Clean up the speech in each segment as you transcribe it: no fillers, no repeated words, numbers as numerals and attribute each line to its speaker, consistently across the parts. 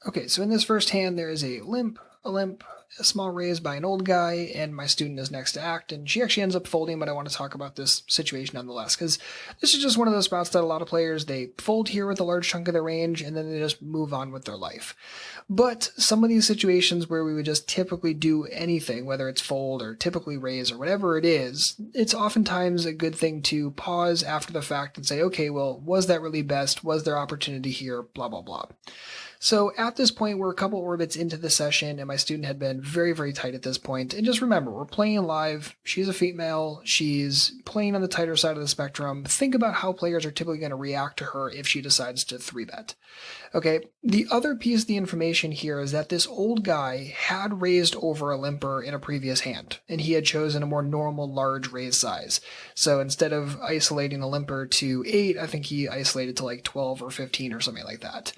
Speaker 1: Okay, so in this first hand, there is a limp, a small raise by an old guy, and my student is next to act, and she actually ends up folding, but I want to talk about this situation nonetheless, because this is just one of those spots that a lot of players, they fold here with a large chunk of their range, and then they just move on with their life. But some of these situations where we would just typically do anything, whether it's fold or typically raise or whatever it is, it's oftentimes a good thing to pause after the fact and say, okay, well, was that really best? Was there opportunity here? Blah, blah, blah. So at this point, we're a couple orbits into the session, and my student had been very, very tight at this point. And just remember, we're playing live. She's a female. She's playing on the tighter side of the spectrum. Think about how players are typically going to react to her if she decides to 3-bet. Okay, the other piece of the information here is that this old guy had raised over a limper in a previous hand, and he had chosen a more normal large raise size. So instead of isolating the limper to 8, I think he isolated to like 12 or 15 or something like that.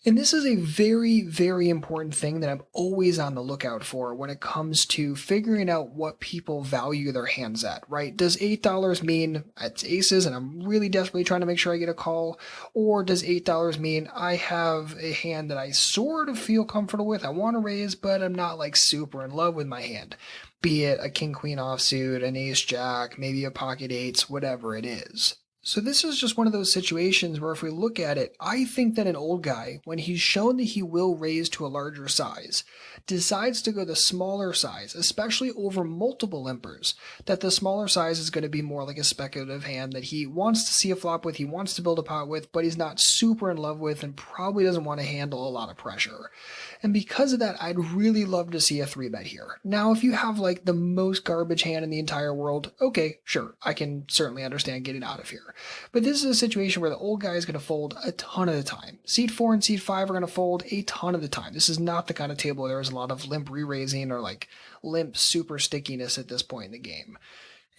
Speaker 1: And this is a very, very important thing that I'm always on the lookout for when it comes to figuring out what people value their hands at, right? Does $8 mean it's aces and I'm really desperately trying to make sure I get a call? Or does $8 mean I have a hand that I sort of feel comfortable with, I want to raise, but I'm not like super in love with my hand? Be it a king-queen offsuit, an ace-jack, maybe a pocket eights, whatever it is. So this is just one of those situations where if we look at it, I think that an old guy, when he's shown that he will raise to a larger size, decides to go the smaller size, especially over multiple limpers, that the smaller size is going to be more like a speculative hand that he wants to see a flop with, he wants to build a pot with, but he's not super in love with and probably doesn't want to handle a lot of pressure. And because of that, I'd really love to see a 3-bet here. Now, if you have like the most garbage hand in the entire world, okay, sure, I can certainly understand getting out of here. But this is a situation where the old guy is going to fold a ton of the time. Seat 4 and seat 5 are going to fold a ton of the time. This is not the kind of table where there's a lot of limp re-raising or like limp super stickiness at this point in the game.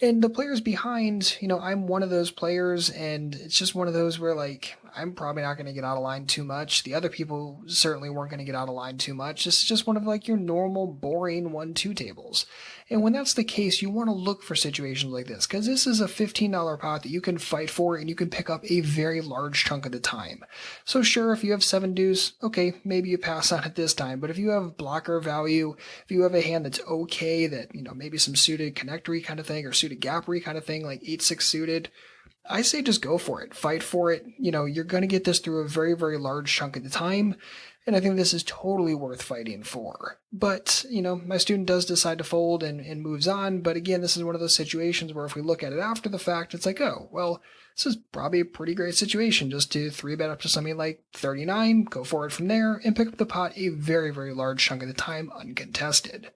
Speaker 1: And the players behind, I'm one of those players, and it's just one of those where, like, I'm probably not going to get out of line too much. The other people certainly weren't going to get out of line too much. It's just one of, like, your normal, boring 1-2 tables. And when that's the case, you want to look for situations like this, because this is a $15 pot that you can fight for, and you can pick up a very large chunk of the time. So sure, if you have 7 deuce, okay, maybe you pass on it this time. But if you have blocker value, if you have a hand that's okay, that, maybe some suited connectory kind of thing, or suited gappery kind of thing, like 8-6 suited, I say just go for it. Fight for it. You're going to get this through a very, very large chunk of the time. And I think this is totally worth fighting for. But, my student does decide to fold and moves on. But again, this is one of those situations where if we look at it after the fact, it's like, oh, well, this is probably a pretty great situation just to 3-bet up to something like 39, go for it from there, and pick up the pot a very, very large chunk of the time uncontested.